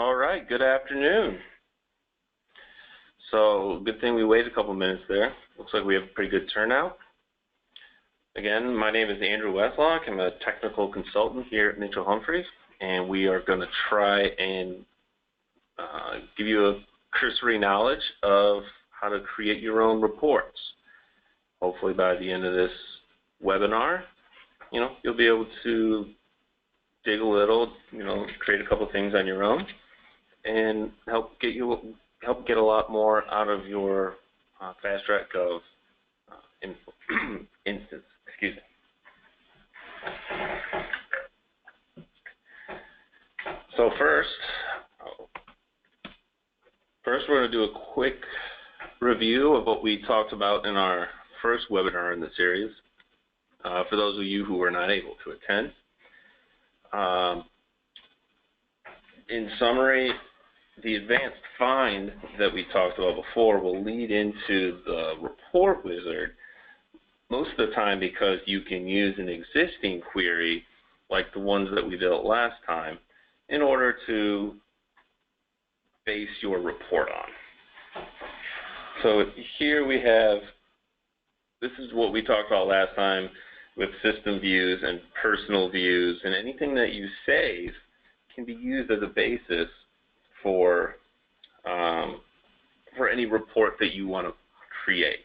All right, good afternoon. So, good thing we waited a couple minutes there. Looks like we have a pretty good turnout. Again, my name is Andrew Westlock. I'm a technical consultant here at Mitchell Humphreys, and we are going to try and give you a cursory knowledge of how to create your own reports. Hopefully by the end of this webinar, you'll be able to dig a little, create a couple things on your own and help get a lot more out of your FastTrack.gov instance. Excuse me. So first we're going to do a quick review of what we talked about in our first webinar in the series, for those of you who were not able to attend. In summary, the advanced find that we talked about before will lead into the report wizard most of the time because you can use an existing query like the ones that we built last time in order to base your report on. So here we have, this is what we talked about last time with system views and personal views, and anything that you save can be used as a basis for any report that you want to create.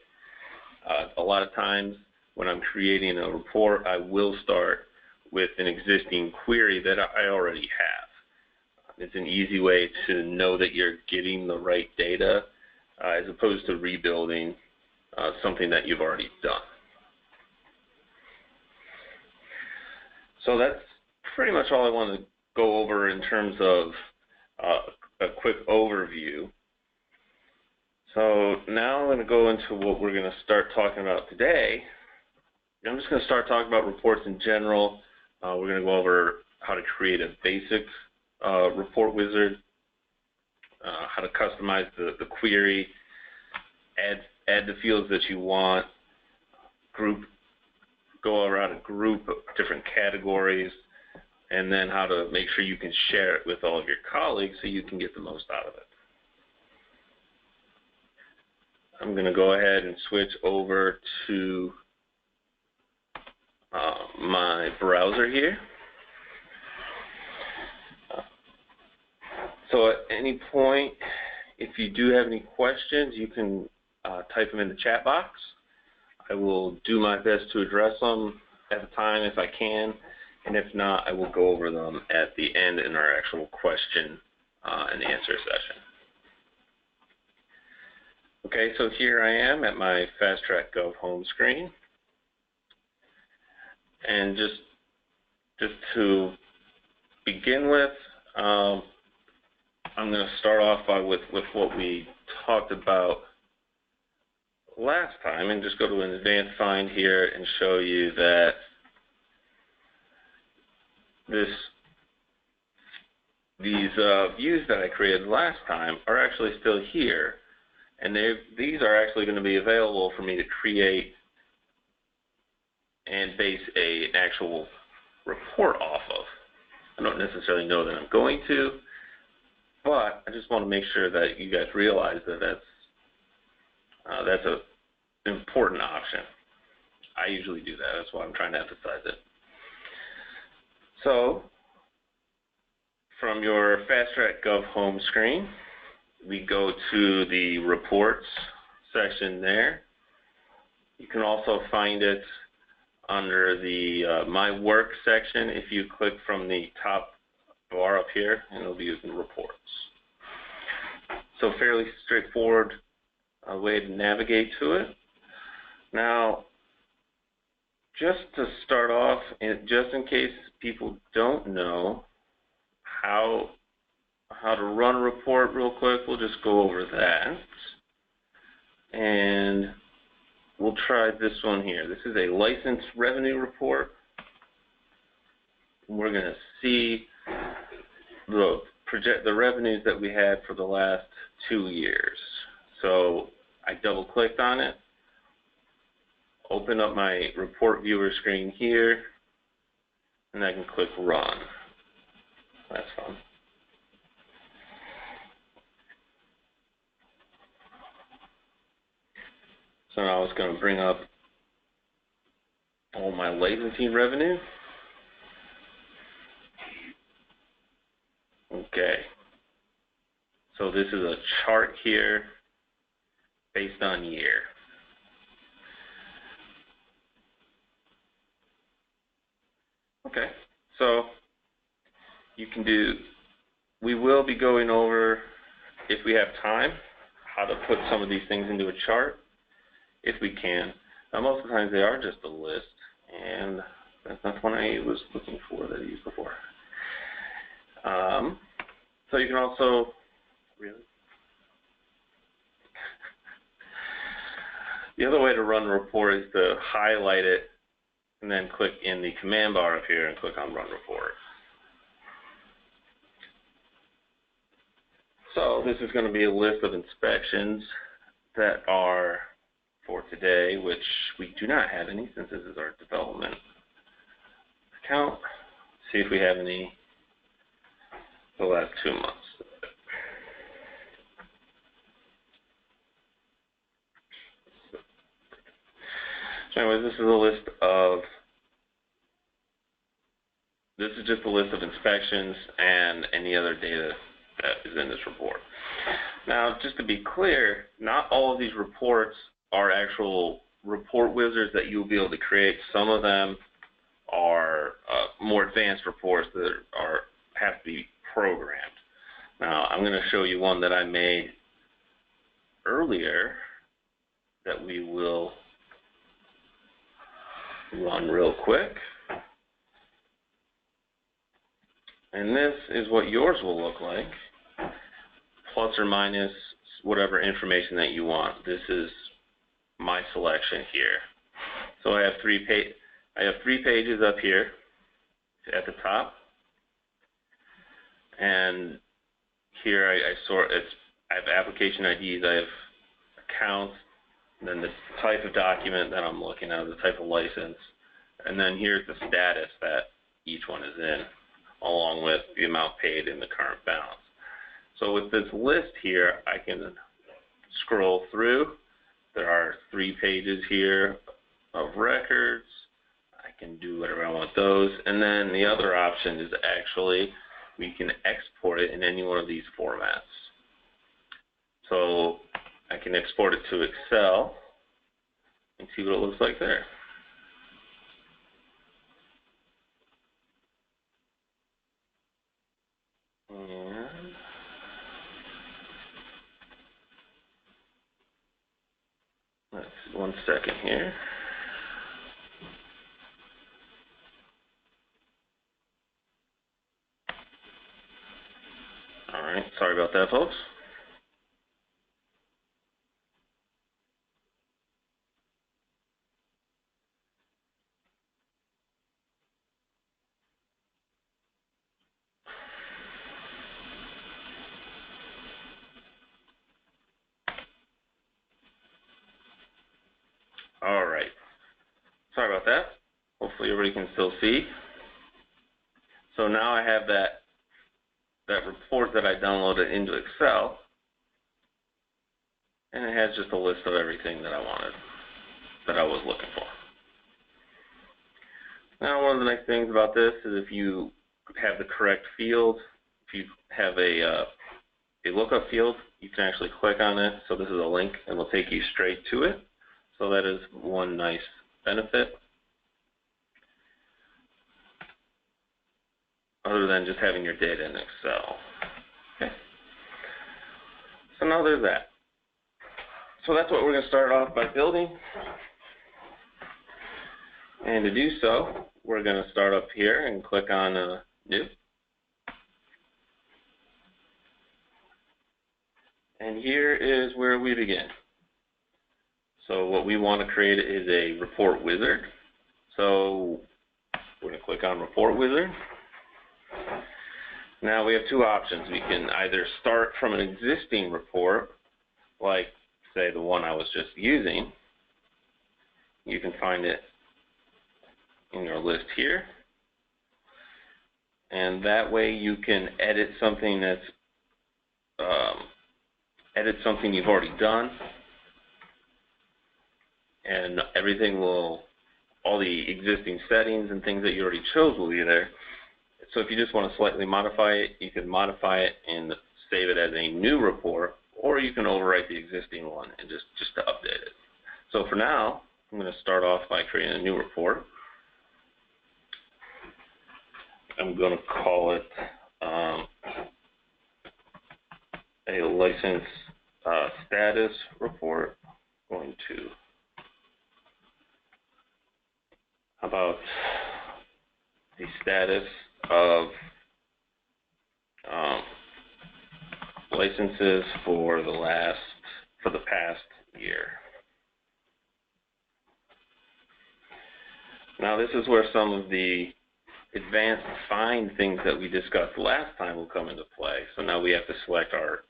A lot of times when I'm creating a report, I will start with an existing query that I already have. It's an easy way to know that you're getting the right data as opposed to rebuilding something that you've already done. So that's pretty much all I want to go over in terms of a quick overview. So now I'm going to go into what we're going to start talking about today. I'm just going to start talking about reports in general. We're going to go over how to create a basic report wizard, how to customize the query, add the fields that you want, go around a group of different categories, and then how to make sure you can share it with all of your colleagues so you can get the most out of it. I'm going to go ahead and switch over to my browser here. So at any point, if you do have any questions, you can type them in the chat box. I will do my best to address them at the time if I can, and if not, I will go over them at the end in our actual question and answer session. Okay, so here I am at my FastTrack.gov home screen. And just to begin with, I'm going to start off with what we talked about last time and just go to an advanced find here and show you that these views that I created last time are actually still here. And these are actually going to be available for me to create and base an actual report off of. I don't necessarily know that I'm going to, but I just want to make sure that you guys realize that that's an important option. I usually do that. That's why I'm trying to emphasize it. So from your FastTrack.gov home screen, we go to the reports section there. You can also find it under the My Work section if you click from the top bar up here, and it'll be in reports. So fairly straightforward way to navigate to it. Now, just to start off, and just in case people don't know how to run a report real quick, we'll just go over that. And we'll try this one here. This is a license revenue report. We're going to see the revenues that we had for the last 2 years. So I double-clicked on it, open up my report viewer screen here, and I can click Run. That's fun. Byzantine revenue. Okay. So this is a chart here based on year. Okay. So you can do, we will be going over, if we have time, how to put some of these things into a chart, if we can. Now, most of the times they are just a list, and that's not the one I was looking for that I used before. So you can also, really? The other way to run a report is to highlight it and then click in the command bar up here and click on Run Report. So this is going to be a list of inspections that are for today, which we do not have any since this is our development account. See if we have any the last 2 months. So anyways, this is just a list of inspections and any other data that is in this report. Now, just to be clear, not all of these reports are actual report wizards that you'll be able to create. Some of them are more advanced reports that have to be programmed. Now, I'm going to show you one that I made earlier that we will run real quick. And this is what yours will look like, plus or minus whatever information that you want. This is my selection here. So I have three pages up here at the top, and here I have application IDs, I have accounts, and then the type of document that I'm looking at, the type of license, and then here's the status that each one is in, along with the amount paid in the current balance. So with this list here, I can scroll through. There are 3 pages here of records. I can do whatever I want with those. And then the other option is actually we can export it in any one of these formats. So I can export it to Excel and see what it looks like there. And let's see, 1 second here. All right, sorry about that, folks. All right, sorry about that. Hopefully everybody can still see. So now I have that report that I downloaded into Excel, and it has just a list of everything that I wanted, that I was looking for. Now, one of the nice things about this is if you have the correct field, if you have a lookup field, you can actually click on it. So this is a link, and will take you straight to it. So that is one nice benefit, other than just having your data in Excel. Okay. So now there's that. So that's what we're going to start off by building. And to do so, we're going to start up here and click on New. And here is where we begin. So what we want to create is a report wizard. So we're going to click on Report Wizard. Now we have 2 options. We can either start from an existing report, like say the one I was just using. You can find it in your list here. And that way you can edit something that's something you've already done, and everything will all the existing settings and things that you already chose will be there. So if you just want to slightly modify it, you can modify it and save it as a new report, or you can overwrite the existing one and just to update it. So for now, I'm going to start off by creating a new report. I'm going to call it a license status report. I'm going to, how about the status of licenses for the past year. Now this is where some of the advanced find things that we discussed last time will come into play. So now we have to select our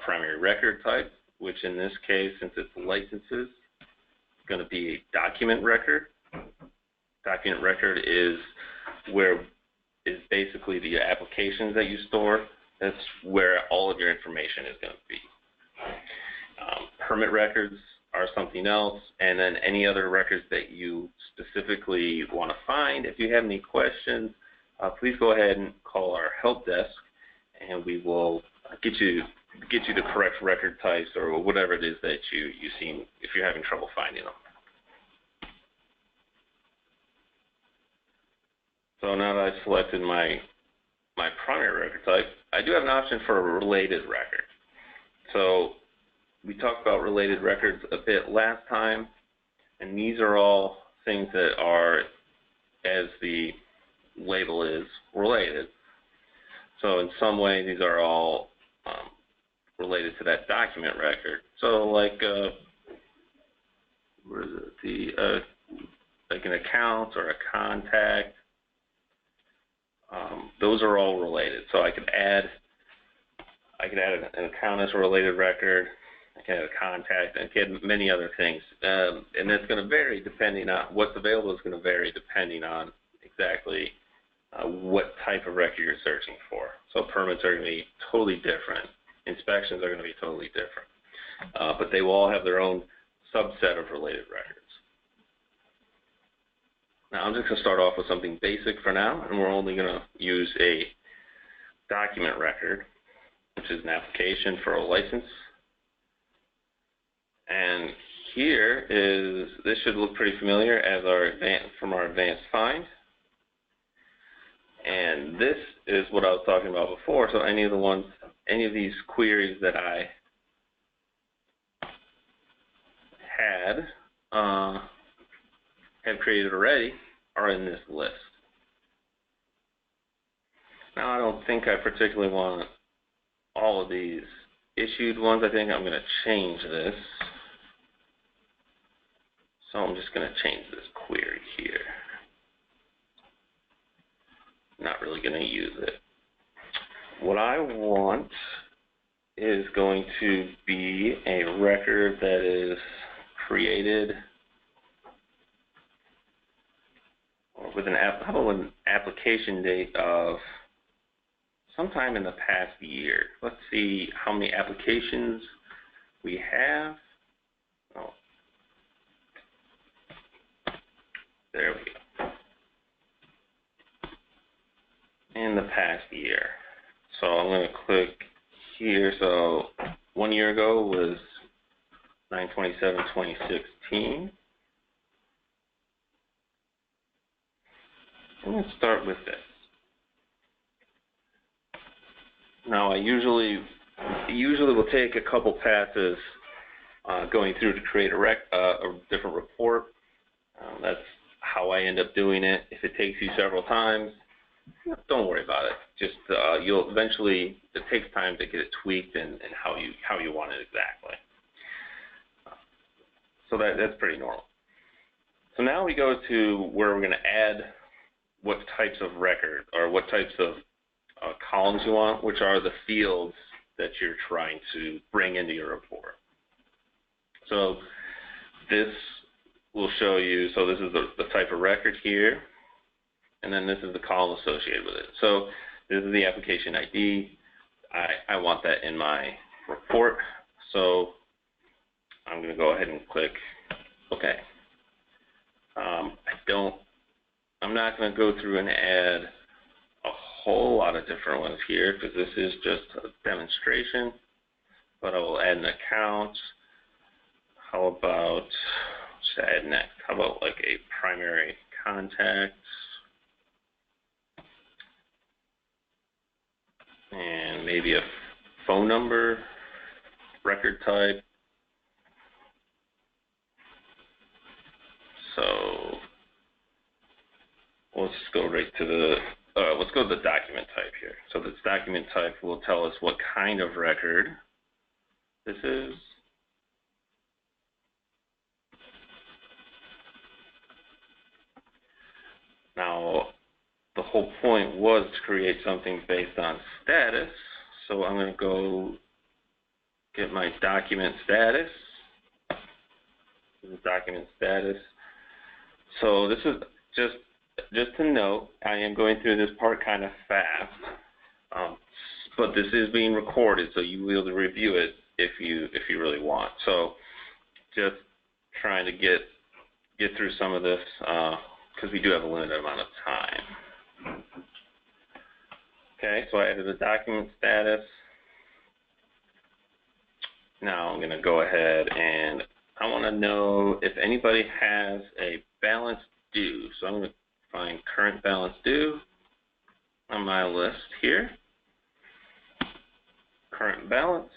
primary record type, which in this case, since it's licenses, it's going to be a document record. Document record is basically the applications that you store. That's where all of your information is going to be. Permit records are something else, and then any other records that you specifically want to find. If you have any questions, please go ahead and call our help desk, and we will get you the correct record types or whatever it is that you see if you're having trouble finding them. So now that I've selected my primary record type, I do have an option for a related record. So we talked about related records a bit last time, and these are all things that are, as the label is, related. So in some way, these are all related to that document record. So like, where is it? Like an account or a contact. Those are all related. So I could add an account as a related record. I can add a contact, and I can add many other things. And it's going to vary depending on what's available. Is going to vary depending on exactly what type of record you're searching for. So permits are going to be totally different. Inspections are going to be totally different. But they will all have their own subset of related records. Now I'm just going to start off with something basic for now, and we're only going to use a document record, which is an application for a license. And here this should look pretty familiar as from our advanced find. And this is what I was talking about before. So any of these queries that I have created already are in this list. Now I don't think I particularly want all of these issued ones. I think I'm going to change this. So I'm just going to change this query here. Not really going to use it. What I want is going to be a record that is created with an application date of sometime in the past year. Let's see how many applications we have. Oh, there we go. In the past year. So I'm going to click here. So 1 year ago was 9/27/2016. I'm going to start with this. Now I usually will take a couple passes going through to create a different report. That's how I end up doing it. If it takes you several times, don't worry about it. Just you'll eventually. It takes time to get it tweaked and how you want it exactly. So that's pretty normal. So now we go to where we're going to add what types of record or what types of columns you want, which are the fields that you're trying to bring into your report. So this will show you. So this is the type of record here. And then this is the column associated with it. So this is the application ID. I want that in my report. So I'm going to go ahead and click OK. I'm not going to go through and add a whole lot of different ones here because this is just a demonstration, but I will add an account. How about, let's add next, how about like a primary contact, and maybe a phone number, record type. So let's go right to the, let's go to the document type here. So this document type will tell us what kind of record this is. Now, the whole point was to create something based on status. So I'm going to go get my document status. This is document status. So this is just to note, I am going through this part kind of fast, but this is being recorded, so you will review it if you really want. So just trying to get through some of this because we do have a limited amount of time. Okay, so I added a document status. Now I'm going to go ahead and I want to know if anybody has a balance due. So I'm going to find current balance due on my list here. Current balance.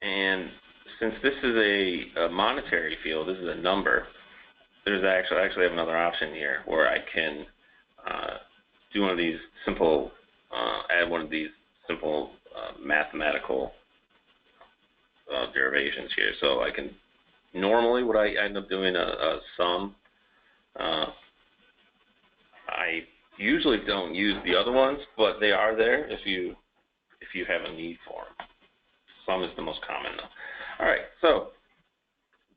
And since this is a monetary field, this is a number, there's I actually have another option here where I can do one of these simple, add one of these simple mathematical derivations here. So I can, normally what I end up doing a sum. I usually don't use the other ones, but they are there if you have a need for them. Sum is the most common though. All right, so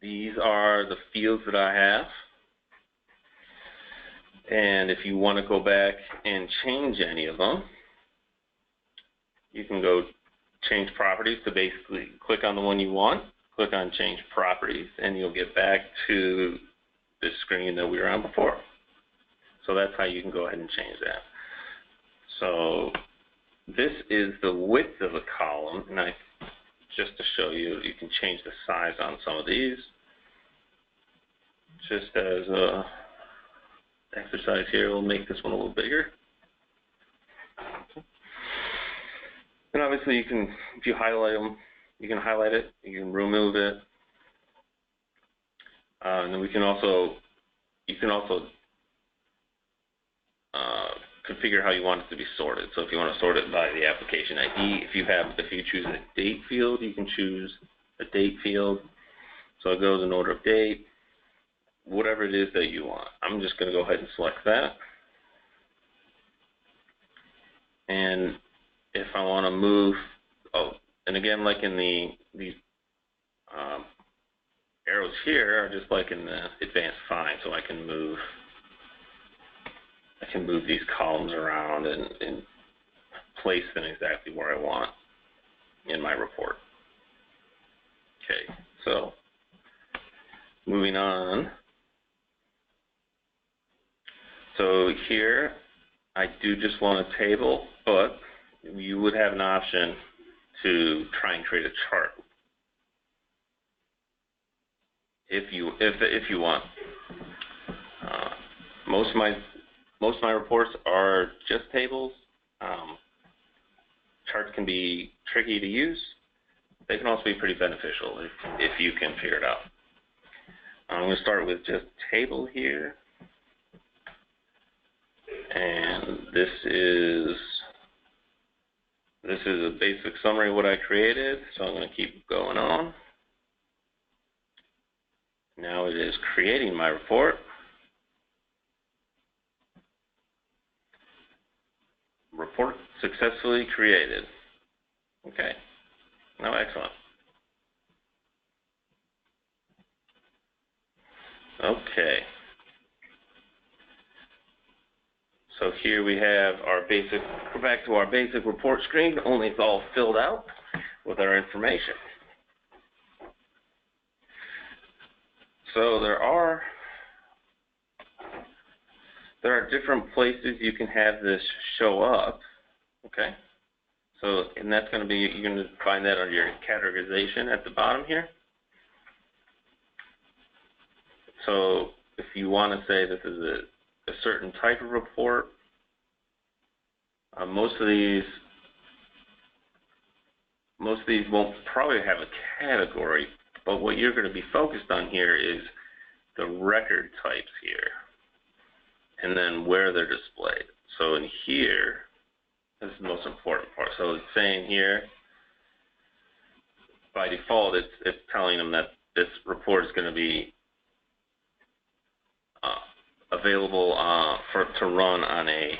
these are the fields that I have. And if you want to go back and change any of them, you can go change properties to basically click on the one you want, click on change properties, and you'll get back to the screen that we were on before. So that's how you can go ahead and change that. So this is the width of a column, and just to show you, you can change the size on some of these. Just as a exercise here, we'll make this one a little bigger. And obviously you can, if you highlight them, you can highlight it, you can remove it. And then you can also configure how you want it to be sorted. So if you want to sort it by the application ID, if you choose a date field, you can choose a date field. So it goes in order of date, whatever it is that you want. I'm just going to go ahead and select that. And if I want to move, and again, like in these arrows here are just like in the advanced find, so I can move these columns around and place them exactly where I want in my report. Okay, so moving on. So here, I do just want a table, but you would have an option to try and create a chart if you want. Most of my reports are just tables. Charts can be tricky to use. They can also be pretty beneficial if you can figure it out. I'm going to start with just table here. And this is a basic summary of what I created, so I'm going to keep going on. Now it is creating my report. Report successfully created. Okay. Now excellent. Okay. So here we have our basic, go back to our basic report screen, only it's all filled out with our information. So there are different places you can have this show up, okay? So, and that's going to be, you're going to find that under your categorization at the bottom here. So if you want to say this is a certain type of report, most of these won't probably have a category, but what you're going to be focused on here is the record types here, and then where they're displayed. So in here, this is the most important part. So it's saying here, by default, it's telling them that this report is going to be available to run on a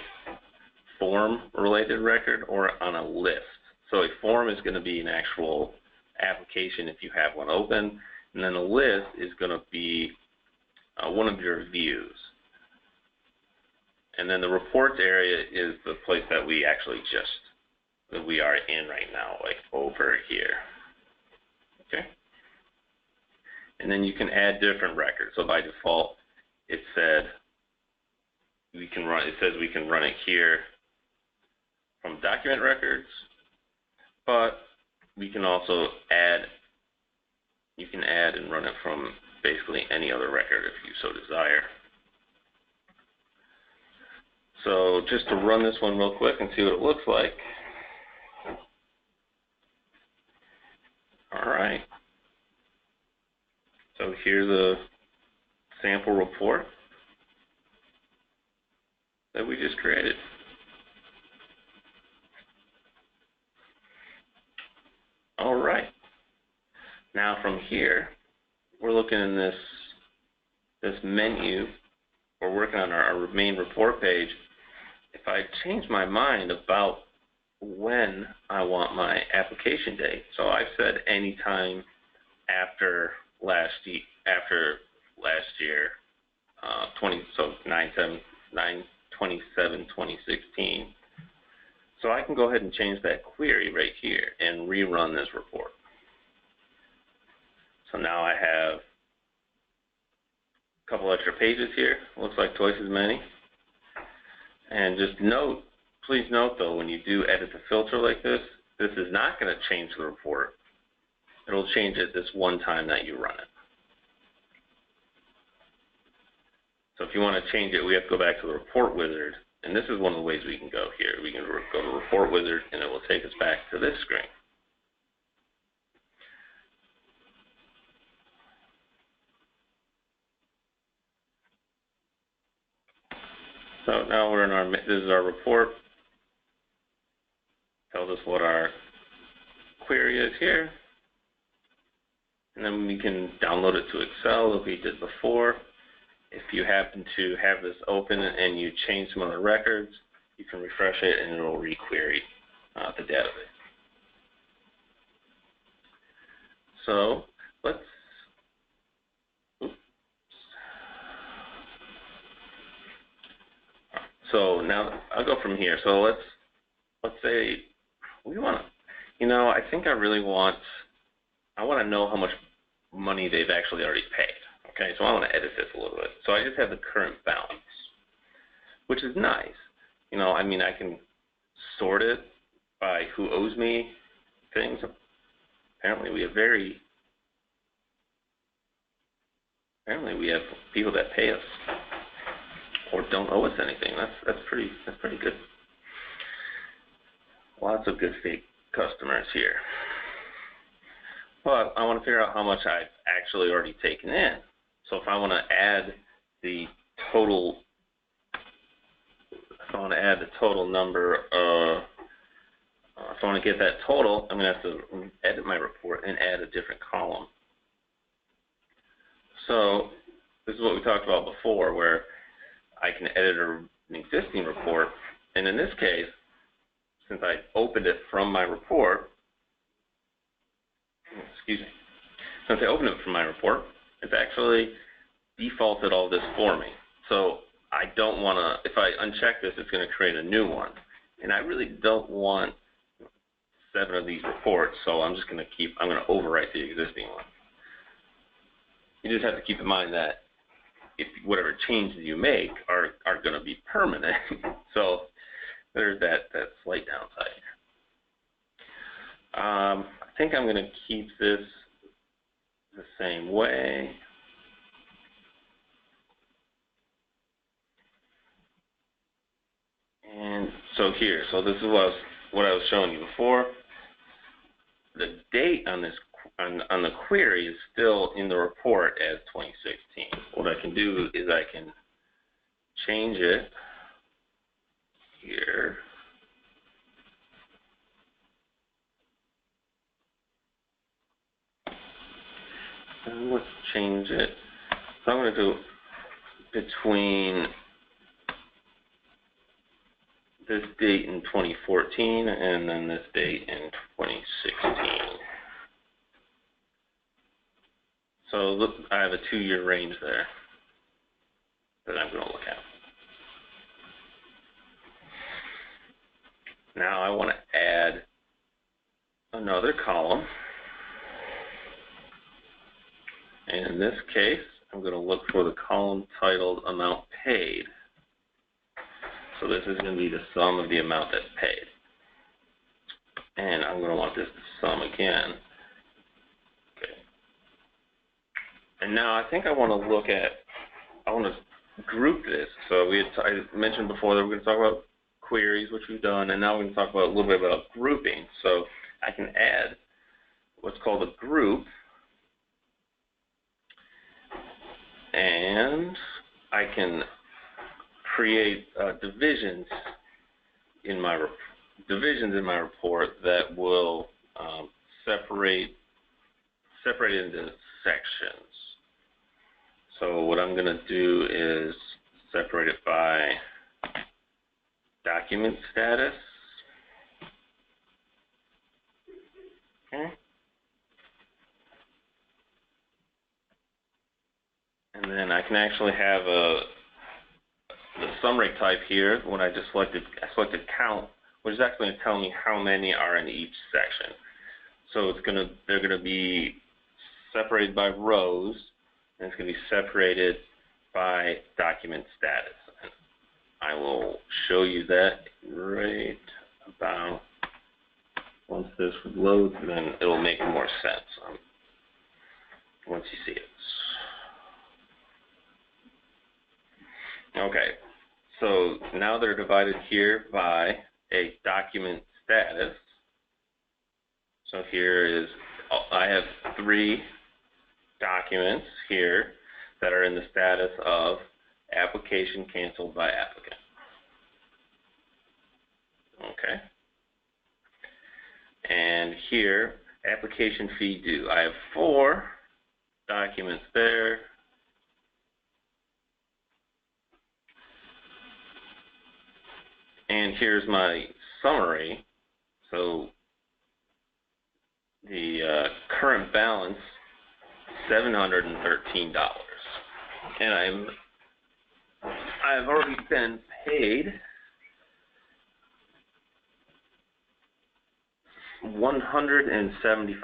form-related record or on a list. So a form is going to be an actual application if you have one open, and then a list is going to be one of your views. And then the reports area is the place that we actually that we are in right now, like over here. Okay. And then you can add different records. So by default, it says we can run it here from document records, but we can also add, you can add and run it from basically any other record if you so desire. So just to run this one real quick and see what it looks like. All right. So here's a sample report that we just created. All right. Now from here, we're looking in this menu. We're working on our main report page. If I change my mind about when I want my application date, so I've said anytime after last year, 9/27/2016. So I can go ahead and change that query right here and rerun this report. So now I have a couple extra pages here. Looks like twice as many. And just note, please note though, when you do edit the filter like this, this is not going to change the report. It'll change it this one time that you run it. So if you want to change it, we have to go back to the report wizard. And this is one of the ways we can go here. We can go to report wizard and it will take us back to this screen. So now we're in this is our report. Tells us what our query is here. And then we can download it to Excel like we did before. If you happen to have this open and you change some other records, you can refresh it and it will requery the database. So let's, so now I'll go from here. So let's say we want to, I think I want to know how much money they've actually already paid. Okay, so I want to edit this a little bit. So I just have the current balance, which is nice. I can sort it by who owes me things. Apparently we have people that pay us or don't owe us anything. That's pretty good. Lots of good fake customers here. But I want to figure out how much I've actually already taken in. So if I want to add the total, number, if I want to get that total, I'm going to have to edit my report and add a different column. So this is what we talked about before, where I can edit an existing report, and in this case, since I opened it from my report, since I opened it from my report, it's actually defaulted all this for me. So I don't want to, if I uncheck this, it's going to create a new one. And I really don't want 7 of these reports, so I'm just going to I'm going to overwrite the existing one. You just have to keep in mind that if whatever changes you make are going to be permanent. So there's that slight downside here. I think I'm going to keep this the same way. And so here, so this is what I was showing you before. The date on this on the query is still in the report as 2016. What I can do is I can change it here. And let's change it. So I'm going to do between this date in 2014 and then this date in 2016. So look, I have a 2-year range there that I'm going to look at. Now I want to add another column. And in this case, I'm going to look for the column titled Amount Paid. So this is going to be the sum of the amount that's paid. And I'm going to want this to sum again. Okay. And now I think I want to group this. So I mentioned before that we're going to talk about queries, which we've done, and now we're going to talk about a little bit about grouping. So I can add what's called a group, and I can create divisions in my report that will separate into sections. So what I'm going to do is separate it by document status. Okay. And then I can actually have the summary type here. When I selected count, which is actually going to tell me how many are in each section. So they're going to be separated by rows, and it's going to be separated by document status. And I will show you that right about once this loads, then it'll make more sense once you see it. Okay, so now they're divided here by a document status. So here is, I have 3 documents here that are in the status of application canceled by applicant. Okay. And here, application fee due. I have 4 documents there. And here's my summary. So the current balance, $713, and I've already been paid $175.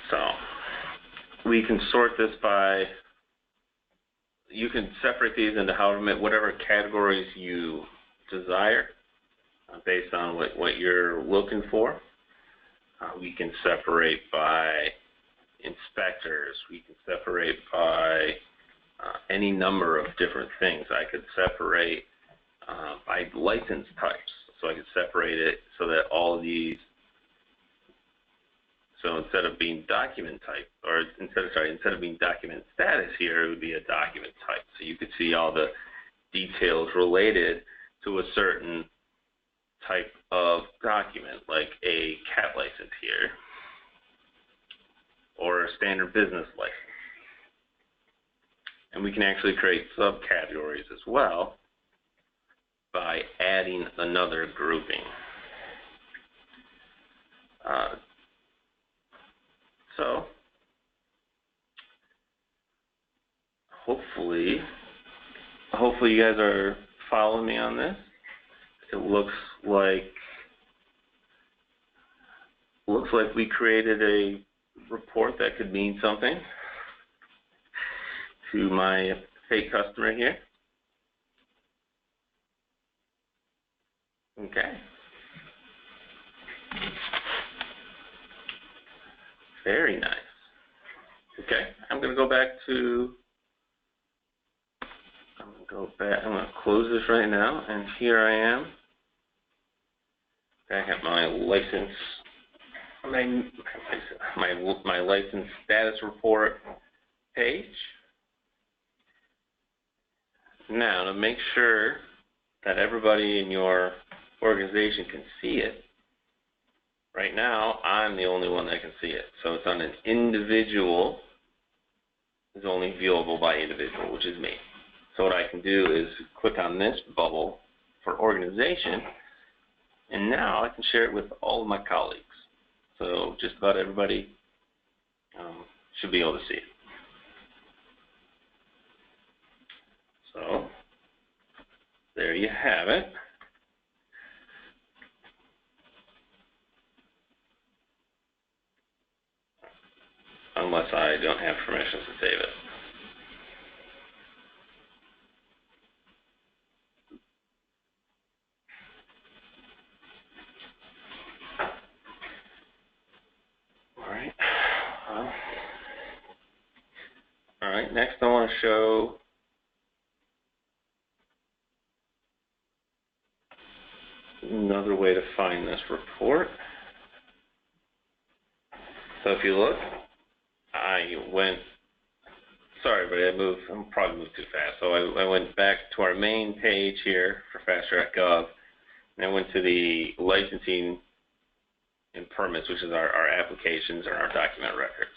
So we can sort this by. You can separate these into whatever categories you desire based on what you're looking for. We can separate by inspectors. We can separate by any number of different things. I could separate by license types. So I could separate it so that all of these, so instead of being document type, or instead of being document status here, it would be a document type. So you could see all the details related to a certain type of document, like a CAT license here, or a standard business license. And we can actually create subcategories as well by adding another grouping. So hopefully you guys are following me on this. It looks like looks like we created a report that could mean something to my fake customer here. Okay. Very nice. Okay, I'm going to go back to, I'm going to close this right now, and here I am. Back at my license, my license status report page. Now, to make sure that everybody in your organization can see it, right now I'm the only one that can see it. So it's on an individual, it's only viewable by individual, which is me. So what I can do is click on this bubble for organization, and now I can share it with all of my colleagues. So just about everybody should be able to see it. So there you have it. Unless I don't have permissions to save it. All right, next I want to show another way to find this report. So if you look, I probably moved too fast. So I went back to our main page here for FastTrack.gov, and I went to the licensing and permits, which is our applications and our document records.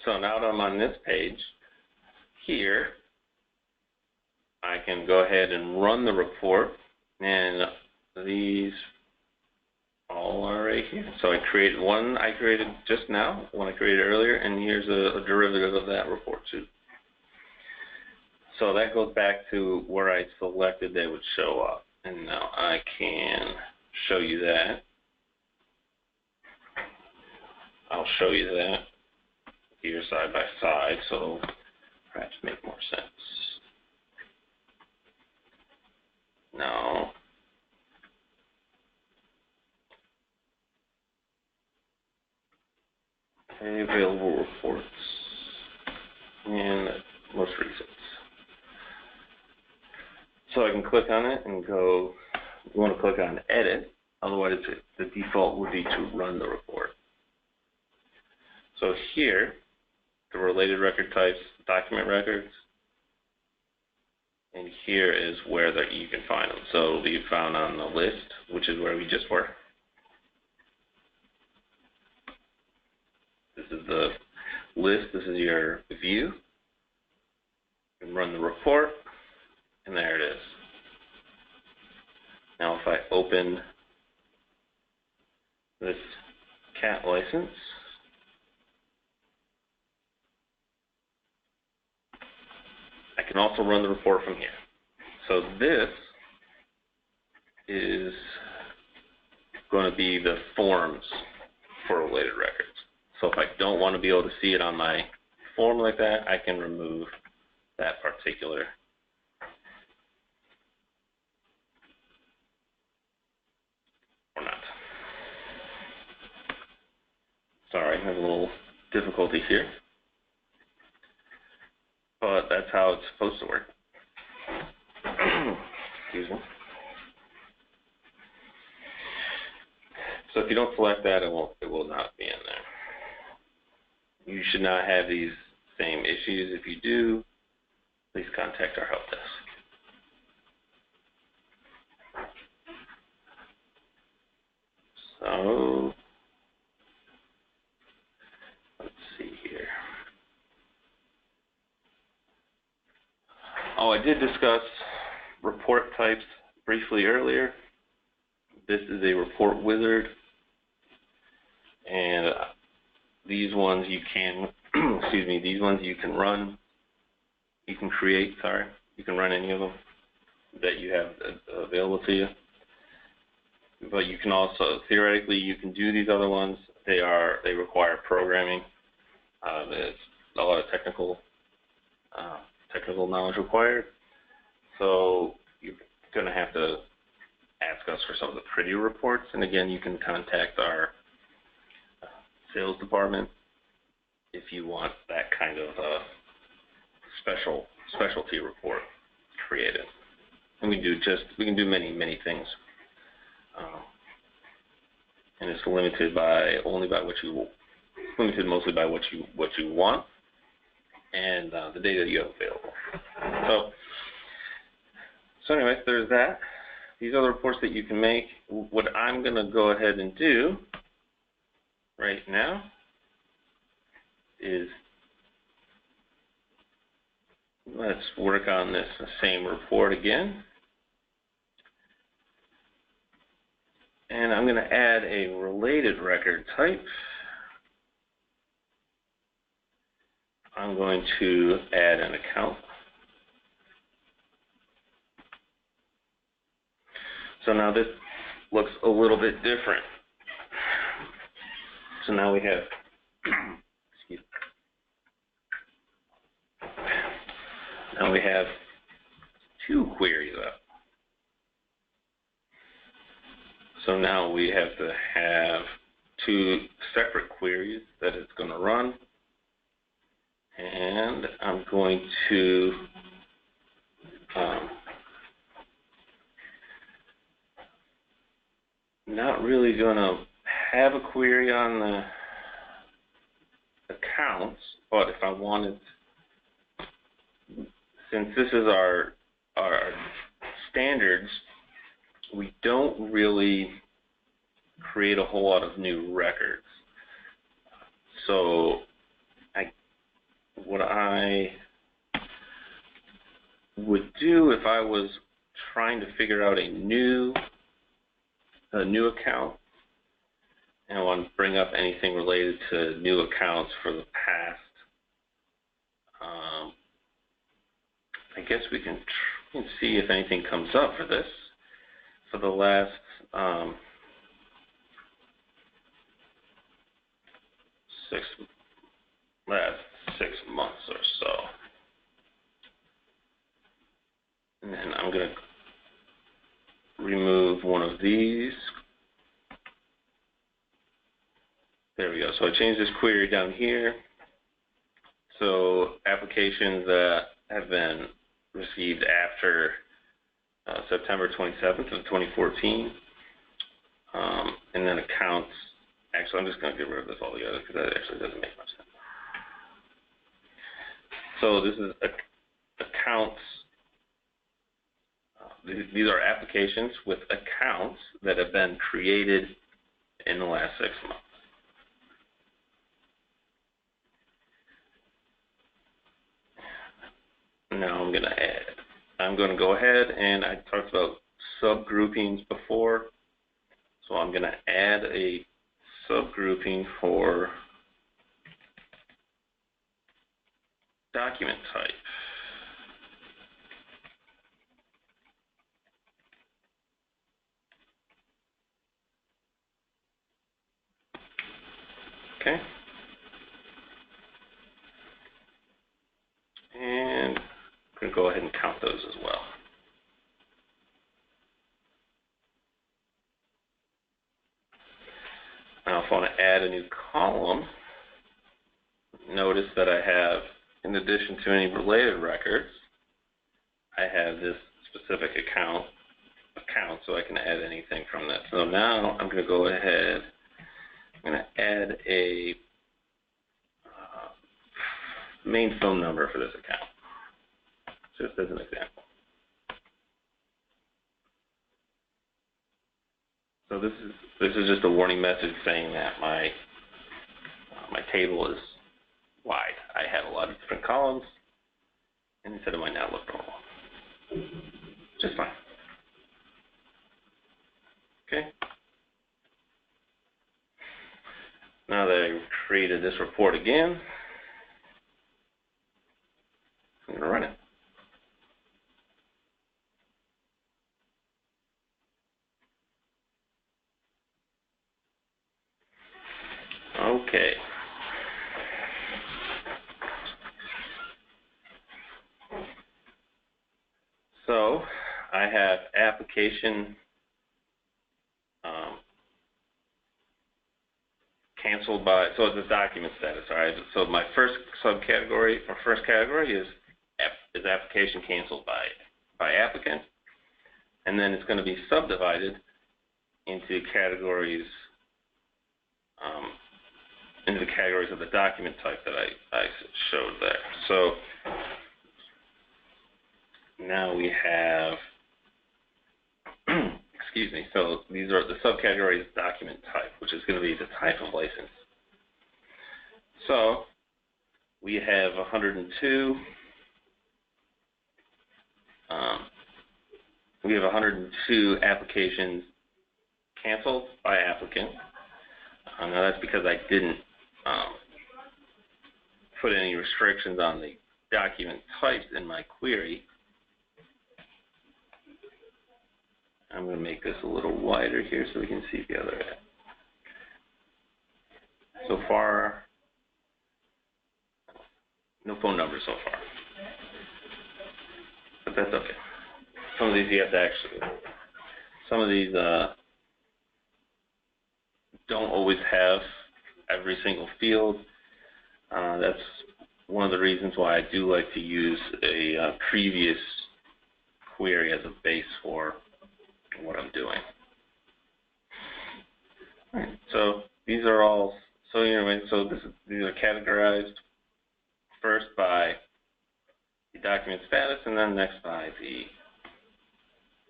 So now that I'm on this page, here, I can go ahead and run the report, and these all are right here. So I created one I created just now, one I created earlier, and here's a derivative of that report too. So that goes back to where I selected they would show up. And now I can show you that. I'll show you that here side by side, so perhaps make more sense. Now, available reports and most recent. So I can click on it and go, you want to click on edit, otherwise the default would be to run the report. So here, the related record types, document records, and here is where you can find them. So it'll be found on the list, which is where we just were. This is the list, this is your view. You can run the report, and there it is. Now if I open this cat license, I can also run the report from here. So this is going to be the forms for related records. So if I don't want to be able to see it on my form like that, I can remove that particular or not. Sorry, I have a little difficulty here. But that's how it's supposed to work. Excuse me. So if you don't select that, it will not be in there. You should not have these same issues. If you do, please contact our help desk. So let's see here. Oh, I did discuss report types briefly earlier. This is a report wizard, and these ones you can, excuse me, these ones you can run, you can create, you can run any of them that you have available to you. but you can also, theoretically, you can do these other ones. They require programming. There's a lot of technical knowledge required. So you're going to have to ask us for some of the prettier reports. And again, you can contact our sales department if you want that kind of specialty report created. And we can do many things. And it's limited mostly by what you want and the data you have available. So anyway, there's that. These are the reports that you can make. What I'm going to go ahead and do right now is let's work on this same report again. And I'm going to add a related record type. I'm going to add an account. So now this looks a little bit different. So now we have, excuse me. Now we have two queries up. So now we have to have two separate queries that it's going to run. And I'm going to not really going to have a query on the accounts, but if I wanted, since this is our standards, we don't really create a whole lot of new records. So what I would do if I was trying to figure out a new account and I want to bring up anything related to new accounts for the past, I guess we can see if anything comes up for this. For the last six months or so. And then I'm going to remove one of these. There we go. So I changed this query down here. So applications that have been received after September 27th of 2014. And then accounts. Actually, I'm just going to get rid of this altogether because that actually doesn't make much sense. So this is accounts. These are applications with accounts that have been created in the last 6 months. Now I'm going to go ahead, and I talked about subgroupings before. So I'm going to add a subgrouping for document type. Okay. And I'm going to go ahead and count those as well. Now if I want to add a new column, notice that I have, in addition to any related records, I have this specific account, so I can add anything from that. So now I'm going to go ahead, I'm going to add a main phone number for this account, just as an example. So this is just a warning message saying that my table is wide. I have a lot of different columns, and instead it might not look normal. Just fine. Okay. Now that I've created this report again, I'm going to run it. application canceled by, so it's a document status, all right? So my first subcategory, or first category is application canceled by applicant, and then it's going to be subdivided into categories, into the categories of the document type that I showed there. So now we have, excuse me, so these are the subcategories document type, which is going to be the type of license. So we have 102. We have 102 applications canceled by applicant. Now that's because I didn't put any restrictions on the document types in my query. I'm going to make this a little wider here so we can see the other end. So far, no phone numbers so far. But that's okay. Some of these you have to actually, some of these don't always have every single field. That's one of the reasons why I do like to use a previous query as a base for what I'm doing. All right, so these are all, so anyway, so these are categorized first by the document status and then next by the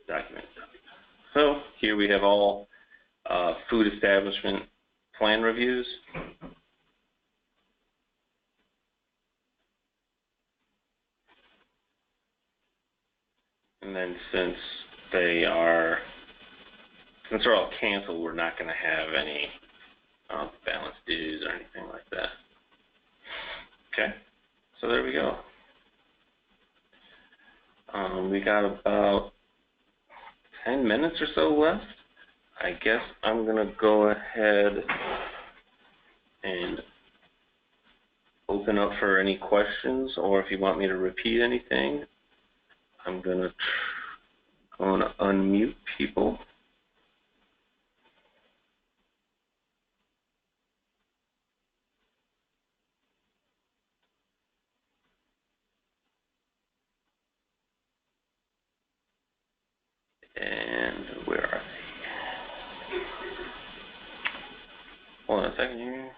document type. So here we have all food establishment plan reviews. And then since they're all canceled, we're not going to have any balance dues or anything like that. Okay, so there we go. We got about 10 minutes or so left. I guess I'm going to go ahead and open up for any questions, or if you want me to repeat anything, I'm going to unmute people. And where are they? Hold on a second here.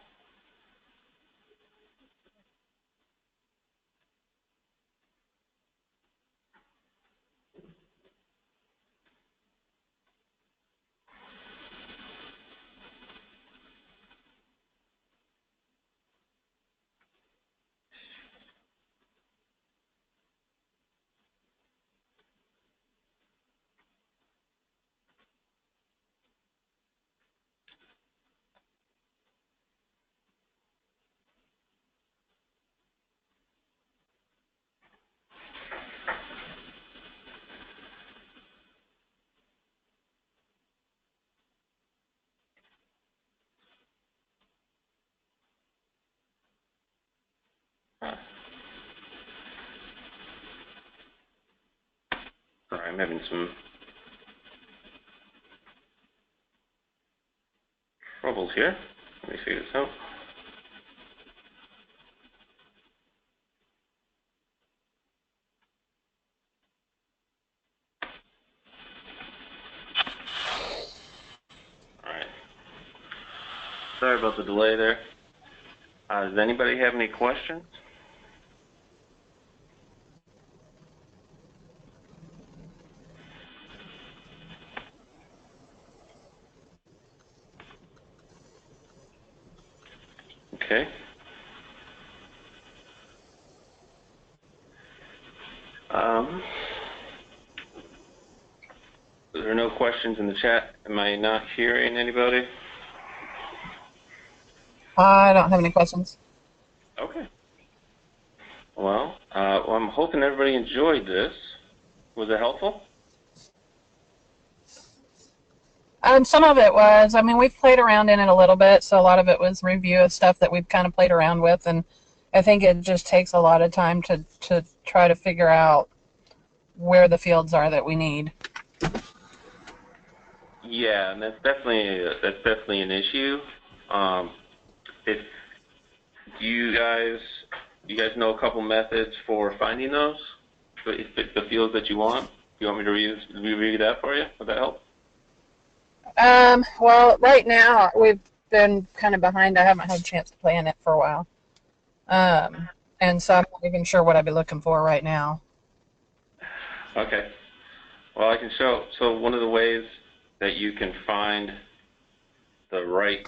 Sorry, I'm having some troubles here. Let me figure this out. All right. Sorry about the delay there. Does anybody have any questions? Okay. There are no questions in the chat. Am I not hearing anybody? I don't have any questions. Okay. Well, I'm hoping everybody enjoyed this. Was it helpful? Some of it was. I mean, we've played around in it a little bit, so a lot of it was review of stuff that we've kind of played around with, and I think it just takes a lot of time to try to figure out where the fields are that we need. Yeah, and that's definitely an issue. If do you guys know a couple methods for finding those? The fields that you want? Do you want me to review that for you? Would that help? Well, right now we've been kind of behind. I haven't had a chance to play in it for a while. Um, and so I'm not even sure what I'd be looking for right now. Okay. Well, I can show. So one of the ways that you can find the right,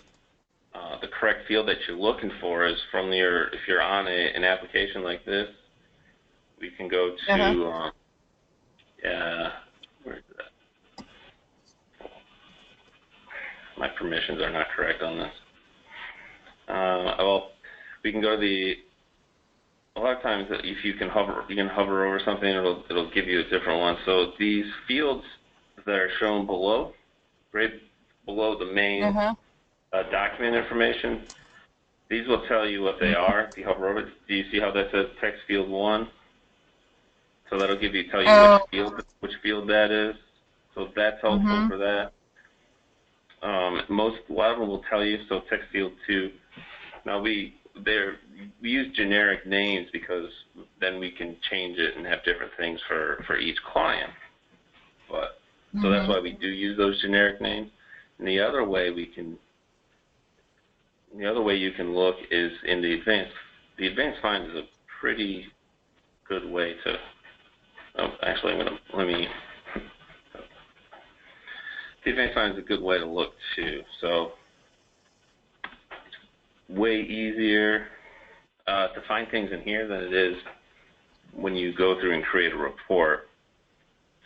the correct field that you're looking for is from if you're on an application like this, we can go Uh-huh. to, where is that? My permissions are not correct on this. Well, we can go to a lot of times if you can hover over something, it'll give you a different one. So these fields that are shown below, right below the main Uh-huh. document information, these will tell you what they are. If you hover over it, do you see how that says text field 1? So that'll tell you Oh. which field that is. So that's helpful Mhm. for that. A lot of them will tell you. So text field 2. Now we use generic names because then we can change it and have different things for each client. But so that's Mhm. why we do use those generic names. And the other way you can look is in the advanced. The advanced find is a pretty good way to. Oh, actually, let me. The advanced find is a good way to look too. So way easier to find things in here than it is when you go through and create a report.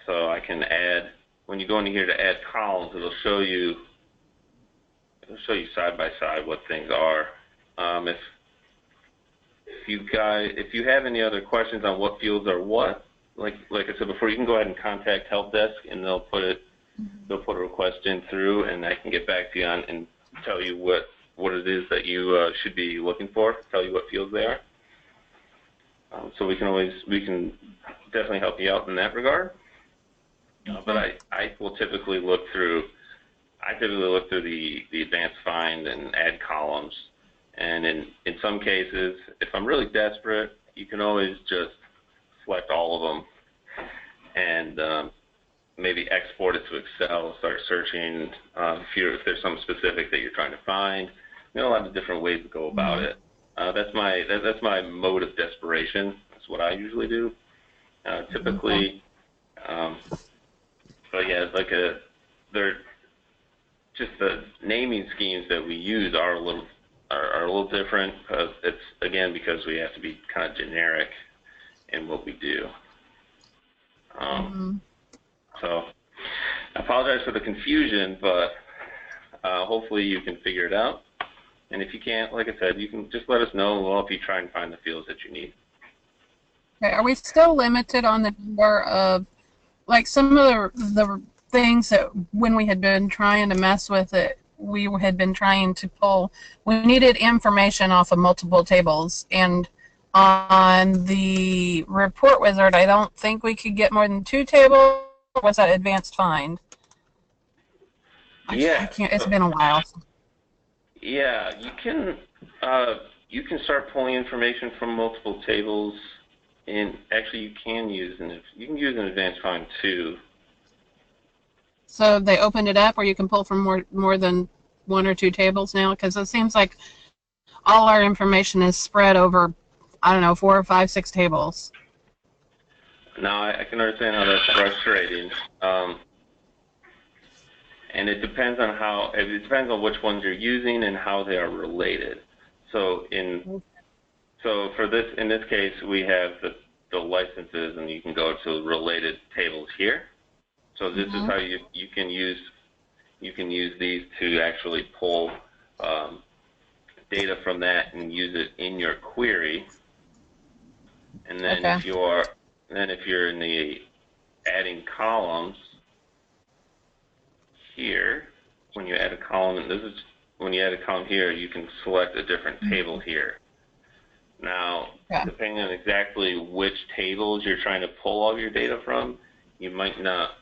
So I can add, when you go in here to add columns, it'll show you side by side what things are. If you have any other questions on what fields are what, like I said before, you can go ahead and contact help desk and they'll put a request in through, and I can get back to you on and tell you what it is that you should be looking for, tell you what fields they are. So we can definitely help you out in that regard. But I will typically look through the advanced find and add columns. And in some cases, if I'm really desperate, you can always just select all of them and maybe export it to Excel, start searching if there's something specific that you're trying to find. A lot of different ways to go about it. That's my mode of desperation. That's what I usually do. Typically, but yeah, they're just the naming schemes that we use are a little different because we have to be kind of generic in what we do. So I apologize for the confusion, but hopefully you can figure it out. And if you can't, like I said, you can just let us know. We'll help you try and find the fields that you need. Okay. Are we still limited on the number of, like, some of the things that when we had been trying to mess with it, we had been trying to pull, we needed information off of multiple tables, and on the report wizard, I don't think we could get more than 2 tables. Was that advanced find? I Yeah. can't. It's been a while. Yeah, you can start pulling information from multiple tables, and actually you can use an advanced find too. So they opened it up where you can pull from more than 1 or 2 tables now, because it seems like all our information is spread over, I don't know, 4 or 5, 6 tables. Now I can understand how that's frustrating, and it depends on which ones you're using and how they are related. So in this case, we have the licenses, and you can go to related tables here. So this is how you can use these to actually pull data from that and use it in your query. And then if you're in the adding columns here, when you add a column, here, you can select a different table here. Now, depending on exactly which tables you're trying to pull all your data from, you might not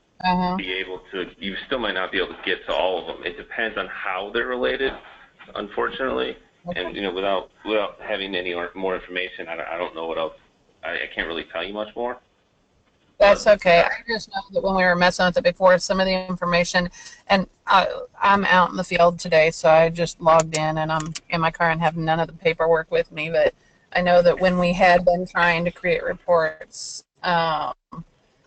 be able to, you still might not be able to get to all of them. It depends on how they're related, unfortunately. Okay. And, without having any more information, I don't know what else. I can't really tell you much more. That's okay. I just know that when we were messing with it before, some of the information, and I'm out in the field today, so I just logged in and I'm in my car and have none of the paperwork with me. But I know that when we had been trying to create reports,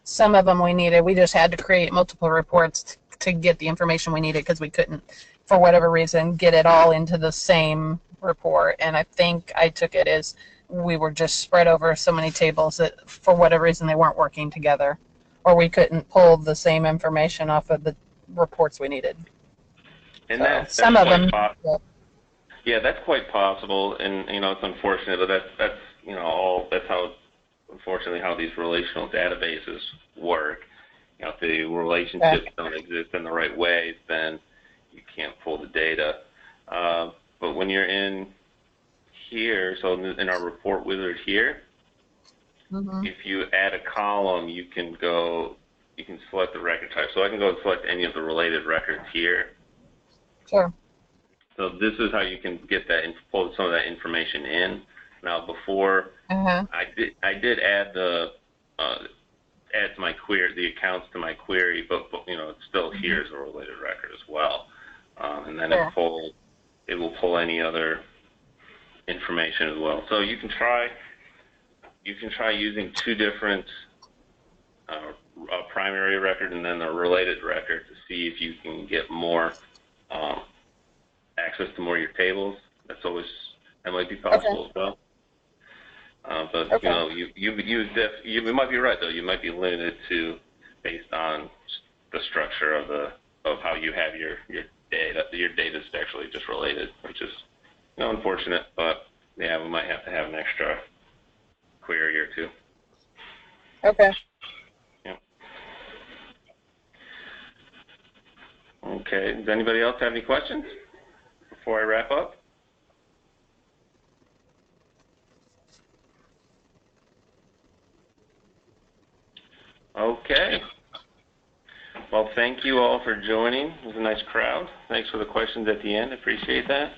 some of them we just had to create multiple reports to get the information we needed because we couldn't, for whatever reason, get it all into the same report. And I think I took it as we were just spread over so many tables that for whatever reason they weren't working together, or we couldn't pull the same information off of the reports we needed. And So, that's some of them. Yeah, that's quite possible, and it's unfortunate, but that's that's how, unfortunately, how these relational databases work. If the relationships don't exist in the right ways, then you can't pull the data. But when you're in here, so in our report wizard here, if you add a column, you can select the record type. So I can go and select any of the related records here. Sure. So this is how you can get that and pull some of that information in. Now before I did add add to my query, the accounts to my query, but it's still here as a related record as well. And then it will pull any other information as well. So you can try using two different a primary record and then a related record to see if you can get more access to more of your tables. That might be possible as well. But you might be right though. You might be limited to based on the structure of how you have your data. Your data is actually just related, which is unfortunate. But yeah, we might have to have an extra query or two. Okay. Yeah. Okay. Does anybody else have any questions before I wrap up? Okay. Well, thank you all for joining. It was a nice crowd. Thanks for the questions at the end. Appreciate that.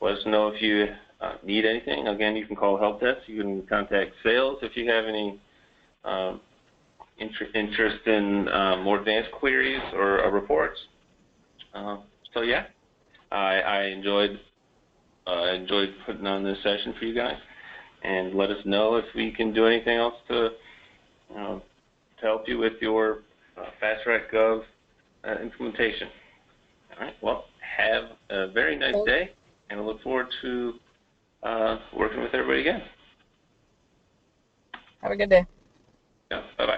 Let us know if you need anything. Again, you can call Help Desk. You can contact sales if you have any interest in more advanced queries or reports. So yeah, I enjoyed putting on this session for you guys. And let us know if we can do anything else to help you with your FastTrack.gov implementation. All right. Well, have a very nice day, and I look forward to working with everybody again. Have a good day. Yeah. Bye-bye.